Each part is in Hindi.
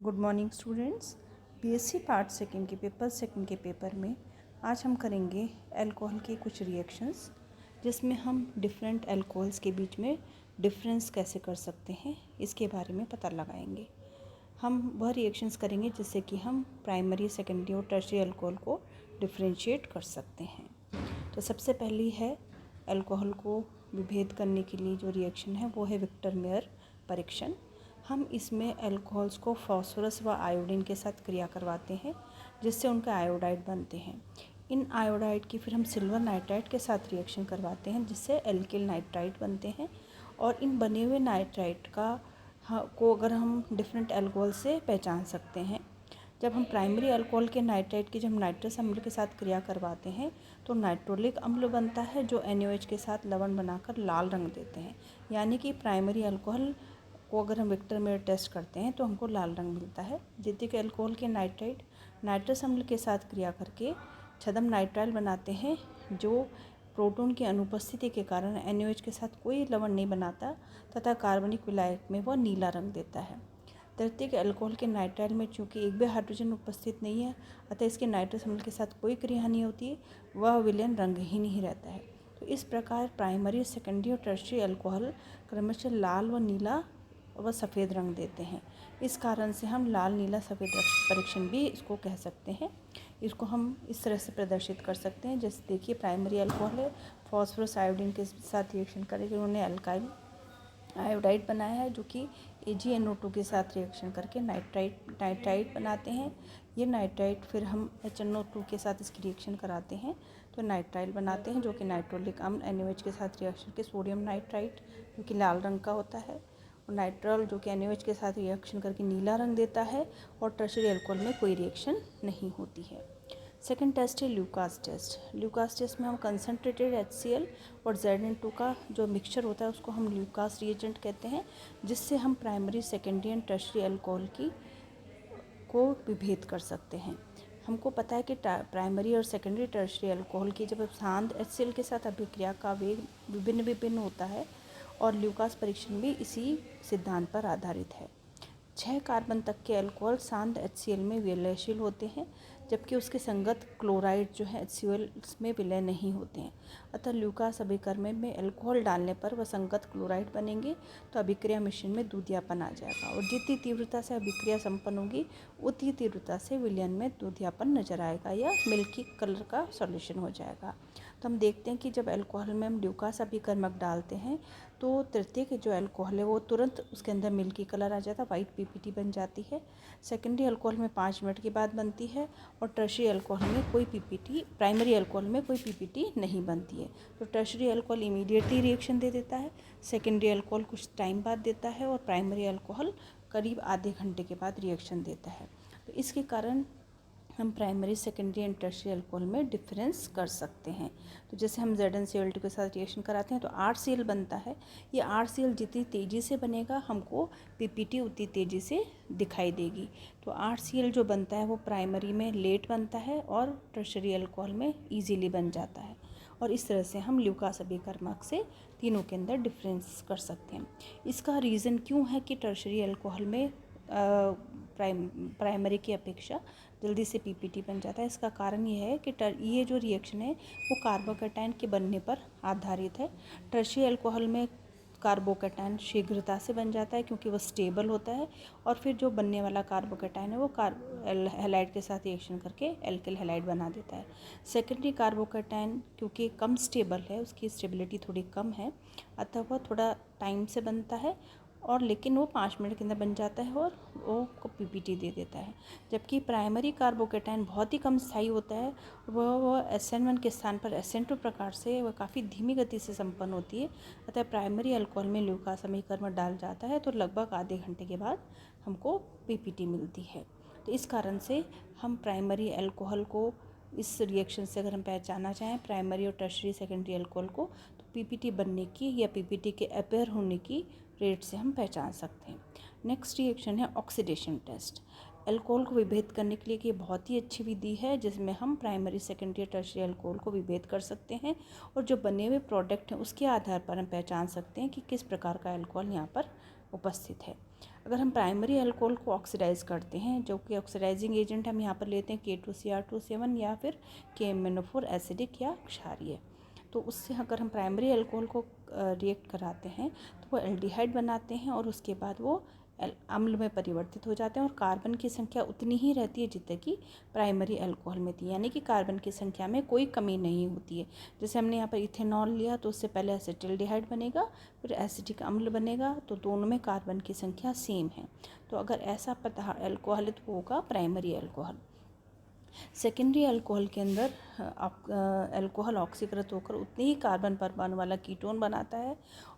Good morning students. BSc part second के पेपर में आज हम करेंगे अल्कोहल के कुछ रिएक्शंस, जिसमें हम डिफरेंट अल्कोहल्स के बीच में डिफरेंस कैसे कर सकते हैं इसके बारे में पता लगाएंगे। हम वह रिएक्शंस करेंगे जिससे कि हम प्राइमरी, सेकेंडरी और टर्शियरी अल्कोहल को डिफरेंशिएट कर सकते हैं। तो सबसे पहली है अल्कोहल को विभेद करने के लिए जो रिएक्शन है वो है विक्टर मेयर परीक्षण। हम इसमें अल्कोहल्स को फास्फोरस व आयोडीन के साथ क्रिया करवाते हैं जिससे उनके आयोडाइड बनते हैं। इन आयोडाइड की फिर हम सिल्वर नाइट्राइड के साथ रिएक्शन करवाते हैं जिससे एल्किल नाइट्राइड बनते हैं। और इन बने हुए नाइट्राइड को अगर हम डिफरेंट अल्कोहल से पहचान सकते हैं। जब हम प्राइमरी अल्कोहल के नाइट्राइड की जब नाइट्रस अम्ल के साथ क्रिया करवाते हैं तो नाइट्रोलिक अम्ल बनता है जो NaOH के साथ लवण बनाकर लाल रंग देते हैं। यानी कि प्राइमरी अल्कोहल को अगर हम विक्टर मेयर टेस्ट करते हैं तो हमको लाल रंग मिलता है। द्वितीयक अल्कोहल के नाइट्राइड नाइट्रस अम्ल के साथ क्रिया करके छदम नाइट्राइल बनाते हैं जो प्रोटॉन की अनुपस्थिति के कारण NaOH के साथ कोई लवण नहीं बनाता तथा कार्बनिक विलायक में वह नीला रंग देता है। तृतीयक अल्कोहल के नाइट्राइल में चूँकि एक भी हाइड्रोजन उपस्थित नहीं है अतः इसके नाइट्रस अम्ल के साथ कोई क्रिया नहीं होती, वह विलयन रंगहीन ही रहता है। तो इस प्रकार प्राइमरी, सेकेंडरी और टर्शियरी अल्कोहल क्रमशः लाल व नीला व सफ़ेद रंग देते हैं। इस कारण से हम लाल नीला सफ़ेद परीक्षण भी इसको कह सकते हैं। इसको हम इस तरह से प्रदर्शित कर सकते हैं। जैसे देखिए, प्राइमरी अल्कोहल है, फॉस्फोरस आयोडीन के साथ रिएक्शन करके उन्होंने अल्काइल आयोडाइड बनाया है जो कि AgNO2 के साथ रिएक्शन करके नाइट्राइड बनाते हैं। ये नाइट्राइड फिर हम HNO2 के साथ इसकी रिएक्शन कराते हैं तो नाइट्राइल बनाते हैं जो कि नाइट्रोलिक अम्ल NaOH के साथ रिएक्शन के सोडियम नाइट्राइड जो कि लाल रंग का होता है, और नाइट्रल जो कि NaOH के साथ रिएक्शन करके नीला रंग देता है। और टर्शियरी अल्कोहल में कोई रिएक्शन नहीं होती है। सेकेंड टेस्ट है ल्यूकास टेस्ट। ल्यूकास टेस्ट में हम कंसनट्रेटेड HCl और Zn2 का जो मिक्सचर होता है उसको हम ल्यूकास रिएजेंट कहते हैं, जिससे हम primary, secondary and tertiary alcohol को विभेद कर सकते हैं। हमको पता है कि प्राइमरी और सेकेंडरी टर्शियरी अल्कोहल की जब शांत HCl के साथ अभिक्रिया का वेग विभिन्न होता है, और ल्यूकास परीक्षण भी इसी सिद्धांत पर आधारित है। 6 कार्बन तक के अल्कोहल शांत HCl में विलयशील होते हैं जबकि उसके संगत क्लोराइड जो है HCl में विलय नहीं होते हैं। अतः ल्यूकास अभिकर्मक में अल्कोहल डालने पर वह संगत क्लोराइड बनेंगे तो अभिक्रिया मिश्रण में दूधियापन आ जाएगा, और जितनी तीव्रता से अभिक्रिया संपन्न होगी उतनी तीव्रता से विलयन में दूधियापन नजर आएगा या मिल्की कलर का सॉल्यूशन हो जाएगा। तो हम देखते हैं कि जब अल्कोहल में हम ल्यूकास अभिकर्मक डालते हैं तो तृतीयक जो अल्कोहल है वो तुरंत उसके अंदर मिल्की कलर आ जाता है, वाइट PPT बन जाती है। सेकेंडरी अल्कोहल में 5 मिनट के बाद बनती है, और टर्शियरी अल्कोहल में कोई PPT, प्राइमरी अल्कोहल में कोई PPT नहीं बनती है। तो टर्शियरी अल्कोहल इमीडिएटली रिएक्शन दे देता है, सेकेंडरी अल्कोहल कुछ टाइम बाद देता है, और प्राइमरी अल्कोहल करीब आधे घंटे के बाद रिएक्शन देता है। तो इसके कारण हम primary, secondary and tertiary alcohol में डिफरेंस कर सकते हैं। तो जैसे हम ZnCl2 के साथ रिएक्शन कराते हैं तो RCl बनता है। ये RCl जितनी तेज़ी से बनेगा हमको PPT उतनी तेज़ी से दिखाई देगी। तो RCl जो बनता है वो प्राइमरी में लेट बनता है और टर्शियरी अल्कोहल में ईजीली बन जाता है। और इस तरह से हम ल्यूकास अभिकर्मक से तीनों के अंदर डिफरेंस कर सकते हैं। इसका रीज़न क्यों है कि टर्शियरी अल्कोहल में प्राइमरी की अपेक्षा जल्दी से PPT बन जाता है? इसका कारण ये है कि ये जो रिएक्शन है वो कार्बोकैटायन के बनने पर आधारित है। टर्शियरी अल्कोहल में कार्बोकैटायन शीघ्रता से बन जाता है क्योंकि वो स्टेबल होता है, और फिर जो बनने वाला कार्बोकैटायन है वो हैलाइड के साथ रिएक्शन करके एल्किल हैलाइड बना देता है। सेकेंडरी कार्बोकैटायन क्योंकि कम स्टेबल है, उसकी स्टेबिलिटी थोड़ी कम है, अतः वह थोड़ा टाइम से बनता है, और लेकिन वो 5 मिनट के अंदर बन जाता है और वो को PPT दे देता है। जबकि प्राइमरी कार्बोकैटायन बहुत ही कम स्थायी होता है, वह SN1 के स्थान पर SN2 प्रकार से वह काफ़ी धीमी गति से संपन्न होती है। अतः प्राइमरी अल्कोहल में ल्यूकास समीकरण डाल जाता है तो लगभग आधे घंटे के बाद हमको PPT मिलती है। तो इस कारण से हम प्राइमरी अल्कोहल को इस रिएक्शन से अगर हम पहचानना चाहें प्राइमरी और टर्शियरी, सेकेंडरी अल्कोहल को, तो PPT बनने की या PPT के अपेयर होने की रेट से हम पहचान सकते हैं। नेक्स्ट रिएक्शन है ऑक्सीडेशन टेस्ट। अल्कोहल को विभेद करने के लिए कि बहुत ही अच्छी विधि है जिसमें हम प्राइमरी, सेकेंडरी, टर्शियरी अल्कोहल को विभेद कर सकते हैं, और जो बने हुए प्रोडक्ट हैं उसके आधार पर हम पहचान सकते हैं कि किस प्रकार का अल्कोहल यहाँ पर उपस्थित है। अगर हम प्राइमरी अल्कोहल को ऑक्सीडाइज करते हैं, जो कि ऑक्सीडाइजिंग एजेंट हम यहाँ पर लेते हैं K2Cr27 या फिर KMnO4 एसिडिक या क्षारीय, तो उससे अगर हम प्राइमरी अल्कोहल को रिएक्ट कराते हैं तो वो एल्डिहाइड बनाते हैं और उसके बाद वो अम्ल में परिवर्तित हो जाते हैं और कार्बन की संख्या उतनी ही रहती है जितनी कि प्राइमरी अल्कोहल में थी, यानी कि कार्बन की संख्या में कोई कमी नहीं होती है। जैसे हमने यहाँ पर इथेनॉल लिया तो उससे पहले एसिटिल्डिहाइड बनेगा, फिर एसिटिक अम्ल बनेगा, तो दोनों में कार्बन की संख्या सेम है। तो अगर ऐसा पदार्थ अल्कोहल तो होगा प्राइमरी अल्कोहल। सेकेंडरी अल्कोहल के अंदर अल्कोहल ऑक्सीकृत होकर उतने ही कार्बन परमाणु वाला कीटोन बनाता है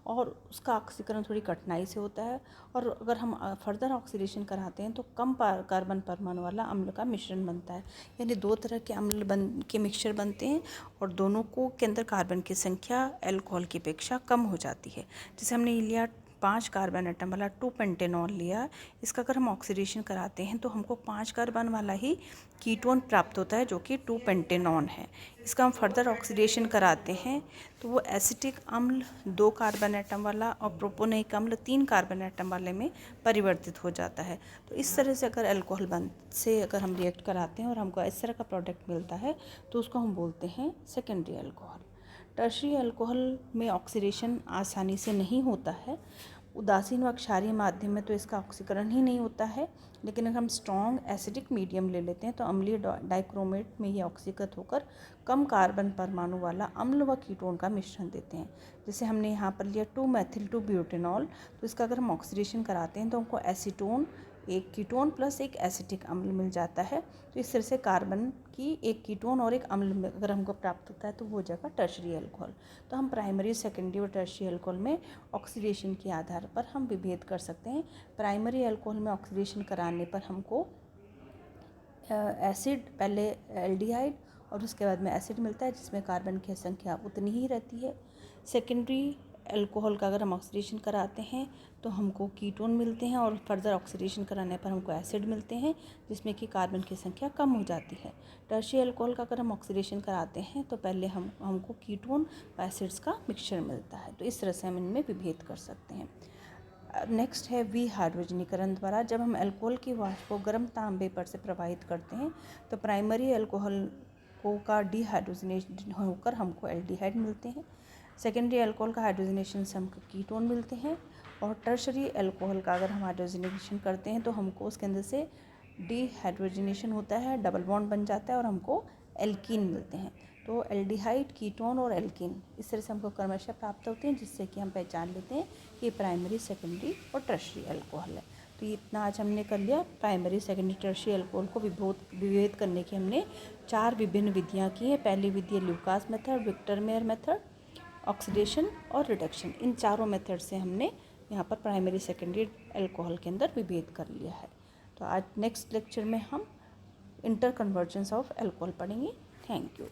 और उसका ऑक्सीकरण थोड़ी कठिनाई से होता है, और अगर हम फर्दर ऑक्सीडेशन कराते हैं तो कम कार्बन परमाणु वाला अम्ल का मिश्रण बनता है, यानी दो तरह के अम्ल के मिक्सचर बनते हैं और दोनों को के अंदर कार्बन की संख्या अल्कोहल की अपेक्षा कम हो जाती है। जैसे हमने लिया 5 कार्बन एटम वाला 2-पेंटेनॉल लिया, इसका अगर हम ऑक्सीडेशन कराते हैं तो हमको 5 कार्बन वाला ही कीटोन प्राप्त होता है जो कि 2-पेंटेनॉन है। इसका हम फर्दर ऑक्सीडेशन कराते हैं तो वो एसिटिक अम्ल 2 कार्बन एटम वाला और प्रोपोनिक अम्ल 3 कार्बन एटम वाले में परिवर्तित हो जाता है। तो इस तरह से अगर अल्कोहल से अगर हम रिएक्ट कराते हैं और हमको इस तरह का प्रोडक्ट मिलता है तो उसको हम बोलते हैं सेकेंडरी अल्कोहल। टर्शरी अल्कोहल में ऑक्सीडेशन आसानी से नहीं होता है। उदासीन व क्षारीय माध्यम में तो इसका ऑक्सीकरण ही नहीं होता है, लेकिन अगर हम स्ट्रॉन्ग एसिडिक मीडियम ले लेते हैं तो अम्लीय डाइक्रोमेट में ये ऑक्सीकृत होकर कम कार्बन परमाणु वाला अम्ल व कीटोन का मिश्रण देते हैं। जैसे हमने यहाँ पर लिया 2-मेथिल-2-ब्यूटेनॉल, तो इसका अगर हम ऑक्सीडेशन कराते हैं तो हमको एसीटोन, एक कीटोन प्लस एक एसिटिक अम्ल मिल जाता है। तो इस तरह से कार्बन की एक कीटोन और एक अम्ल अगर हमको प्राप्त होता है तो वो हो जाएगा टर्शरी अल्कोहल। तो हम प्राइमरी, सेकेंडरी और टर्शरी अल्कोहल में ऑक्सीडेशन के आधार पर हम विभेद कर सकते हैं। प्राइमरी अल्कोहल में ऑक्सीडेशन कराने पर हमको एसिड, पहले एल्डिहाइड और उसके बाद में एसिड मिलता है जिसमें कार्बन की संख्या उतनी ही रहती है। सेकेंडरी अल्कोहल का अगर हम ऑक्सीडेशन कराते हैं तो हमको कीटोन मिलते हैं और फर्दर ऑक्सीडेशन कराने पर हमको एसिड मिलते हैं जिसमें कि कार्बन की संख्या कम हो जाती है। टर्शरी अल्कोहल का अगर हम ऑक्सीडेशन कराते हैं तो पहले हमको कीटोन और एसिड्स का मिक्सचर मिलता है। तो इस तरह से हम इनमें विभेद कर सकते हैं। नेक्स्ट है विहाइड्रोजनीकरण द्वारा। जब हम अल्कोहल की वाष्प को गर्म तांबे पर से प्रवाहित करते हैं तो प्राइमरी अल्कोहल का डिहाइड्रोजनेशन होकर हमको एल्डिहाइड मिलते हैं। सेकेंडरी अल्कोहल का हाइड्रोजनेशन से हमको कीटोन मिलते हैं, और टर्शरी अल्कोहल का अगर हम हाइड्रोजनेशन करते हैं तो हमको उसके अंदर से डिहाइड्रोजनेशन होता है, डबल बॉन्ड बन जाता है और हमको एल्कीन मिलते हैं। तो एल्डिहाइड, कीटोन और एल्कीन इस तरह से हमको क्रमशः प्राप्त होते हैं, जिससे कि हम पहचान लेते हैं कि प्राइमरी, सेकेंडरी और टर्शरी अल्कोहल है। तो ये इतना आज हमने कर लिया। प्राइमरी, सेकेंडरी, टर्शरी अल्कोहल को विभेद करने की हमने 4 विभिन्न विधियाँ की हैं। पहली विधि है Lucas method, Victor Meyer method, oxidation और रिडक्शन। इन चारों मेथड से हमने यहाँ पर प्राइमरी, सेकेंडरी अल्कोहल के अंदर विभेद कर लिया है। तो आज नेक्स्ट लेक्चर में हम इंटर कन्वर्जेंस ऑफ अल्कोहल पढ़ेंगे। Thank you.